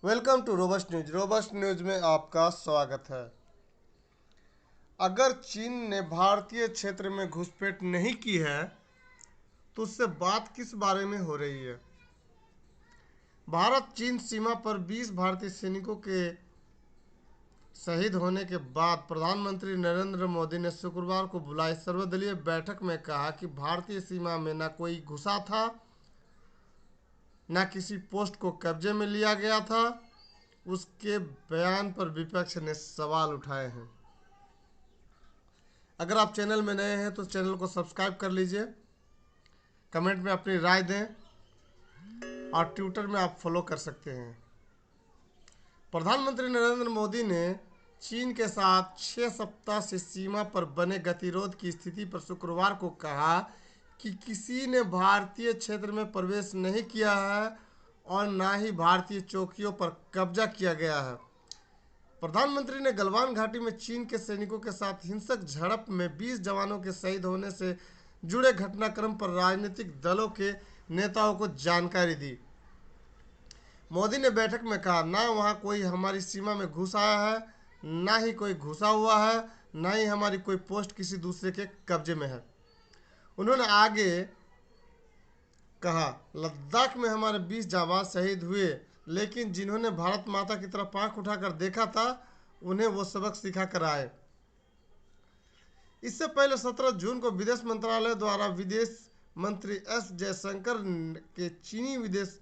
Welcome to Robust News. Robust News में आपका स्वागत है। अगर चीन ने भारतीय क्षेत्र में घुसपैठ नहीं की है तो उससे बात किस बारे में हो रही है। भारत चीन सीमा पर 20 भारतीय सैनिकों के शहीद होने के बाद प्रधानमंत्री नरेंद्र मोदी ने शुक्रवार को बुलाई सर्वदलीय बैठक में कहा कि भारतीय सीमा में न कोई घुसा था, न किसी पोस्ट को कब्जे में लिया गया था। उसके बयान पर विपक्ष ने सवाल उठाए हैं। अगर आप चैनल में नए हैं तो चैनल को सब्सक्राइब कर लीजिए, कमेंट में अपनी राय दें और ट्विटर में आप फॉलो कर सकते हैं। प्रधानमंत्री नरेंद्र मोदी ने चीन के साथ 6 सप्ताह से सीमा पर बने गतिरोध की स्थिति पर शुक्रवार को कहा कि किसी ने भारतीय क्षेत्र में प्रवेश नहीं किया है और न ही भारतीय चौकियों पर कब्जा किया गया है। प्रधानमंत्री ने गलवान घाटी में चीन के सैनिकों के साथ हिंसक झड़प में 20 जवानों के शहीद होने से जुड़े घटनाक्रम पर राजनीतिक दलों के नेताओं को जानकारी दी। मोदी ने बैठक में कहा, ना वहाँ कोई हमारी सीमा में घुस आया है, ना ही कोई घुसा हुआ है, ना ही हमारी कोई पोस्ट किसी दूसरे के कब्जे में है। उन्होंने आगे कहा, लद्दाख में हमारे 20 जाबाज शहीद हुए, लेकिन जिन्होंने भारत माता की तरफ आंख उठाकर देखा था उन्हें वो सबक सिखा कर आए। इससे पहले 17 जून को विदेश मंत्रालय द्वारा विदेश मंत्री एस जयशंकर के चीनी विदेश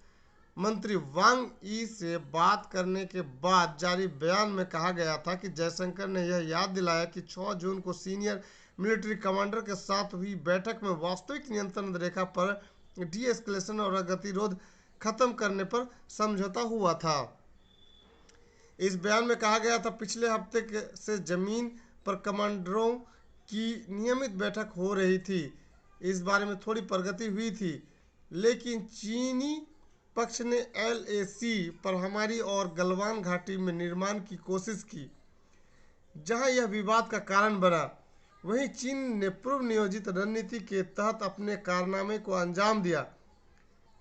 मंत्री वांग यी से बात करने के बाद जारी बयान में कहा गया था कि जयशंकर ने यह याद दिलाया कि 6 जून को सीनियर मिलिट्री कमांडर के साथ हुई बैठक में वास्तविक नियंत्रण रेखा पर डी एस्केलेशन और गतिरोध खत्म करने पर समझौता हुआ था। इस बयान में कहा गया था, पिछले हफ्ते से जमीन पर कमांडरों की नियमित बैठक हो रही थी। इस बारे में थोड़ी प्रगति हुई थी, लेकिन चीनी पक्ष ने एलएसी पर हमारी और गलवान घाटी में निर्माण की कोशिश की, जहां यह विवाद का कारण बना। वहीं चीन ने पूर्व नियोजित रणनीति के तहत अपने कारनामे को अंजाम दिया,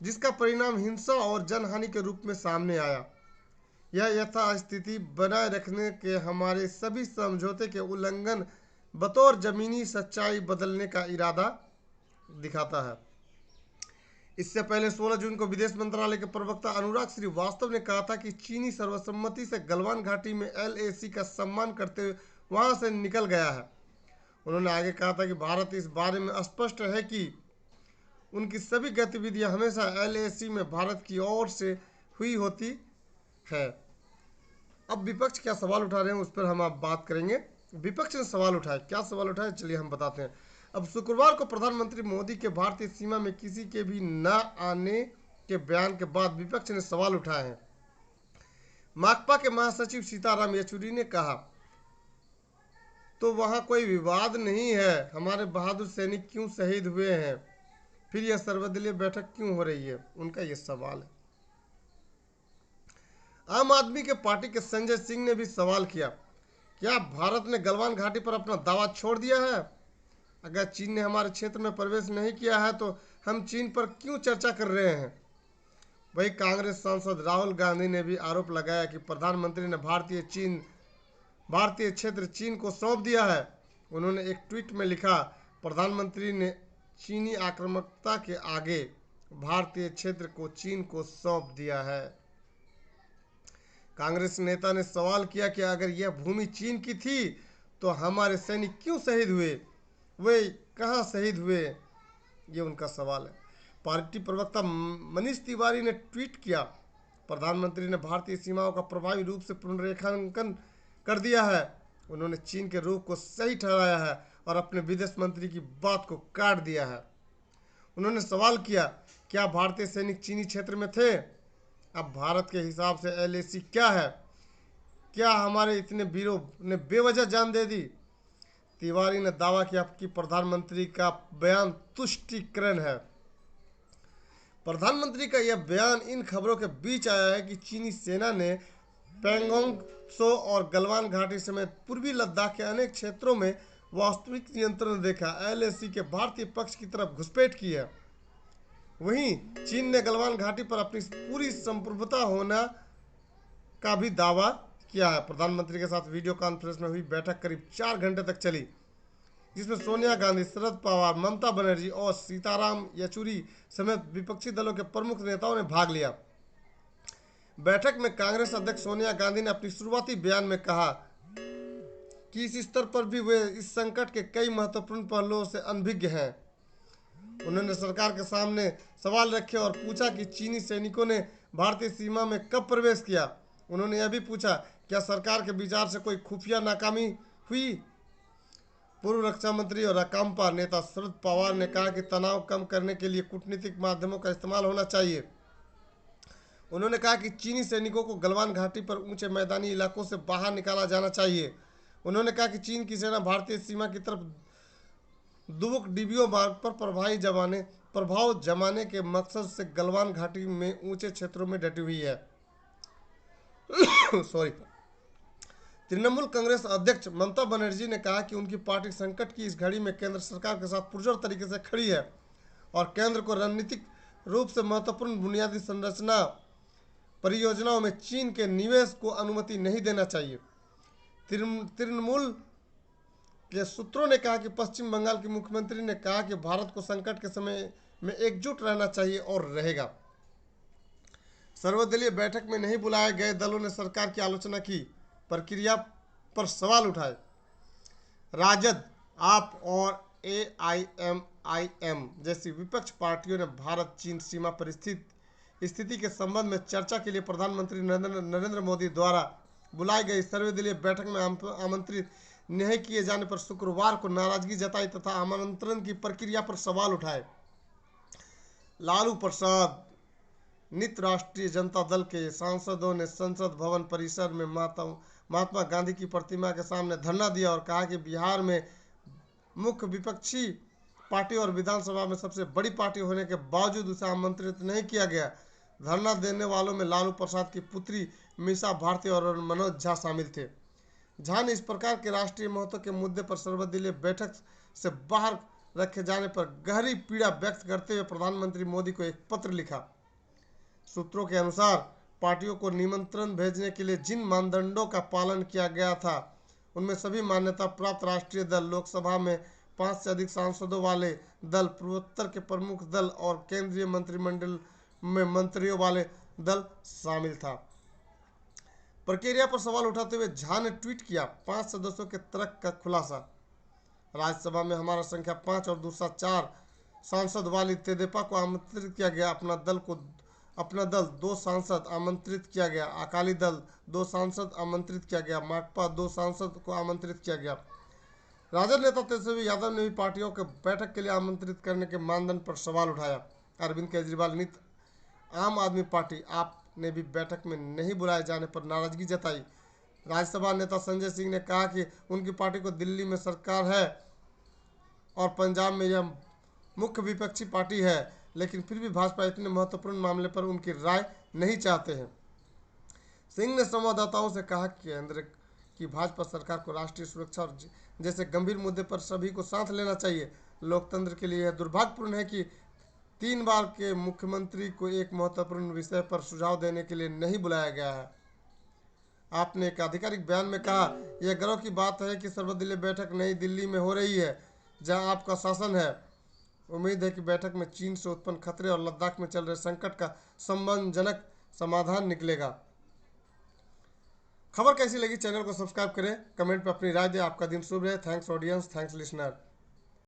जिसका परिणाम हिंसा और जनहानि के रूप में सामने आया। यह यथास्थिति बनाए रखने के हमारे सभी समझौते के उल्लंघन बतौर जमीनी सच्चाई बदलने का इरादा दिखाता है। इससे पहले 16 जून को विदेश मंत्रालय के प्रवक्ता अनुराग श्रीवास्तव ने कहा था कि चीनी सर्वसम्मति से गलवान घाटी में एलएसी का सम्मान करते हुए वहां से निकल गया है। उन्होंने आगे कहा था कि भारत इस बारे में स्पष्ट है कि उनकी सभी गतिविधियां हमेशा एलएसी में भारत की ओर से हुई होती है। अब विपक्ष क्या सवाल उठा रहे हैं उस पर हम आप बात करेंगे। विपक्ष ने सवाल उठाए, क्या सवाल उठाए चलिए हम बताते हैं। अब शुक्रवार को प्रधानमंत्री मोदी के भारतीय सीमा में किसी के भी न आने के बयान के बाद विपक्ष ने सवाल उठाए हैं। माकपा के महासचिव सीताराम येचुरी ने कहा, तो वहां कोई विवाद नहीं है, हमारे बहादुर सैनिक क्यों शहीद हुए हैं, फिर यह सर्वदलीय बैठक क्यों हो रही है, उनका यह सवाल है। आम आदमी के पार्टी के संजय सिंह ने भी सवाल किया, क्या भारत ने गलवान घाटी पर अपना दावा छोड़ दिया है? अगर चीन ने हमारे क्षेत्र में प्रवेश नहीं किया है तो हम चीन पर क्यों चर्चा कर रहे हैं? वही कांग्रेस सांसद राहुल गांधी ने भी आरोप लगाया कि प्रधानमंत्री ने भारतीय क्षेत्र चीन को सौंप दिया है। उन्होंने एक ट्वीट में लिखा, प्रधानमंत्री ने चीनी आक्रामकता के आगे भारतीय क्षेत्र को चीन को सौंप दिया है। कांग्रेस नेता ने सवाल किया कि अगर यह भूमि चीन की थी तो हमारे सैनिक क्यों शहीद हुए, वे कहां शहीद हुए, ये उनका सवाल है। पार्टी प्रवक्ता मनीष तिवारी ने ट्वीट किया, प्रधानमंत्री ने भारतीय सीमाओं का प्रभावी रूप से पुनर्रेखांकन कर दिया है। उन्होंने चीन के रुख को सही ठहराया है और अपने विदेश मंत्री की बात को काट दिया है। उन्होंने सवाल किया, क्या भारतीय सैनिक चीनी क्षेत्र में थे? अब भारत के हिसाब से एलएसी क्या है? क्या हमारे इतने वीरों ने बेवजह जान दे दी? तिवारी ने दावा किया कि प्रधानमंत्री का बयान तुष्टीकरण है। प्रधानमंत्री का यह बयान इन खबरों के बीच आया है कि चीनी सेना ने पैंगोंग त्सो और गलवान घाटी समेत पूर्वी लद्दाख के अनेक क्षेत्रों में वास्तविक नियंत्रण रेखा एलएसी के भारतीय पक्ष की तरफ घुसपैठ की है। वहीं चीन ने गलवान घाटी पर अपनी पूरी संप्रभुता होना का भी दावा किया है। प्रधानमंत्री के साथ वीडियो कॉन्फ्रेंस में हुई बैठक करीब 4 घंटे तक चली, जिसमें सोनिया गांधी, शरद पवार, ममता बनर्जी और सीताराम येचुरी समेत विपक्षी दलों के प्रमुख नेताओं ने भाग लिया। बैठक में कांग्रेस अध्यक्ष सोनिया गांधी ने अपनी शुरुआती बयान में कहा कि इस स्तर पर भी वे इस संकट के कई महत्वपूर्ण पहलुओं से अनभिज्ञ हैं। उन्होंने सरकार के सामने सवाल रखे और पूछा कि चीनी सैनिकों ने भारतीय सीमा में कब प्रवेश किया। उन्होंने यह भी पूछा, क्या सरकार के विचार से कोई खुफिया नाकामी हुई। पूर्व रक्षा मंत्री और राकांपा नेता शरद पवार ने कहा कि तनाव कम करने के लिए कूटनीतिक माध्यमों का इस्तेमाल होना चाहिए। उन्होंने कहा कि चीनी सैनिकों को गलवान घाटी पर ऊंचे मैदानी इलाकों से बाहर निकाला जाना चाहिए। उन्होंने कहा कि चीन की सेना भारतीय सीमा की तरफ दुबुक डिबियो मार्ग पर प्रभाव जमाने के मकसद से गलवान घाटी में ऊंचे क्षेत्रों में डटी हुई है। सॉरी। तृणमूल कांग्रेस अध्यक्ष ममता बनर्जी ने कहा कि उनकी पार्टी संकट की इस घड़ी में केंद्र सरकार के साथ पुरजोर तरीके से खड़ी है और केंद्र को रणनीतिक रूप से महत्वपूर्ण बुनियादी संरचना परियोजनाओं में चीन के निवेश को अनुमति नहीं देना चाहिए। तृणमूल के सूत्रों ने कहा कि पश्चिम बंगाल की मुख्यमंत्री ने कहा कि भारत को संकट के समय में एकजुट रहना चाहिए और रहेगा। सर्वदलीय बैठक में नहीं बुलाए गए दलों ने सरकार की आलोचना की, प्रक्रिया पर सवाल उठाए। राजद, आप और AIMIM जैसी विपक्ष पार्टियों ने भारत चीन सीमा पर स्थिति के संबंध में चर्चा के लिए प्रधानमंत्री नरेंद्र मोदी द्वारा बुलाई गई सर्वदलीय बैठक में आमंत्रित नहीं किए जाने पर शुक्रवार को नाराजगी जताई तथा आमंत्रण की प्रक्रिया पर सवाल उठाए। लालू प्रसाद नित राष्ट्रीय जनता दल के सांसदों ने संसद भवन परिसर में महात्मा गांधी की प्रतिमा के सामने धरना दिया और कहा कि बिहार में मुख्य विपक्षी पार्टी और विधानसभा में सबसे बड़ी पार्टी होने के बावजूद उसे आमंत्रित नहीं किया गया। धरना देने वालों में लालू प्रसाद की पुत्री मीसा भारती और मनोज झा शामिल थे। झा ने इस प्रकार के राष्ट्रीय महत्व के मुद्दे पर सर्वदलीय बैठक से बाहर रखे जाने पर गहरी पीड़ा व्यक्त करते हुए प्रधानमंत्री मोदी को एक पत्र लिखा। सूत्रों के अनुसार पार्टियों को निमंत्रण भेजने के लिए जिन मानदंडों का पालन किया गया था उनमें सभी मान्यता प्राप्त राष्ट्रीय दल, लोकसभा में 5 से अधिक सांसदों वाले दल, पूर्वोत्तर के प्रमुख दल और केंद्रीय मंत्रिमंडल में मंत्रियों वाले दल शामिल था। प्रक्रिया पर सवाल उठाते हुए झा ने ट्वीट किया, 5 सदस्यों के तर्क का खुलासा। राज्यसभा में हमारा संख्या 5 और दूसरा 4 सांसद वाली तेदेपा को आमंत्रित किया गया। अपना दल 2 सांसद आमंत्रित किया गया। अकाली दल 2 सांसद आमंत्रित किया गया। माकपा 2 सांसद को आमंत्रित किया गया। राजद नेता तेजस्वी यादव ने भी पार्टियों के बैठक के लिए आमंत्रित करने के मानदंड पर सवाल उठाया। अरविंद केजरीवाल नीत आम आदमी पार्टी आप ने भी बैठक में नहीं बुलाए जाने पर नाराजगी जताई। राज्यसभा नेता संजय सिंह ने कहा कि उनकी पार्टी को दिल्ली में सरकार है और पंजाब में यह मुख्य विपक्षी पार्टी है, लेकिन फिर भी भाजपा इतने महत्वपूर्ण मामले पर उनकी राय नहीं चाहते हैं। सिंह ने संवाददाताओं से कहा कि केंद्र की भाजपा सरकार को राष्ट्रीय सुरक्षा और जैसे गंभीर मुद्दे पर सभी को साथ लेना चाहिए। लोकतंत्र के लिए यह दुर्भाग्यपूर्ण है कि 3 बार के मुख्यमंत्री को एक महत्वपूर्ण विषय पर सुझाव देने के लिए नहीं बुलाया गया है। आपने एक आधिकारिक बयान में कहा, यह गर्व की बात है कि सर्वदलीय बैठक नई दिल्ली में हो रही है, जहां आपका शासन है। उम्मीद है कि बैठक में चीन से उत्पन्न खतरे और लद्दाख में चल रहे संकट का सम्मानजनक समाधान निकलेगा। खबर कैसी लगी चैनल को सब्सक्राइब करें, कमेंट पर अपनी राय दें। आपका दिन शुभ रहे। Thanks audience, thanks listener.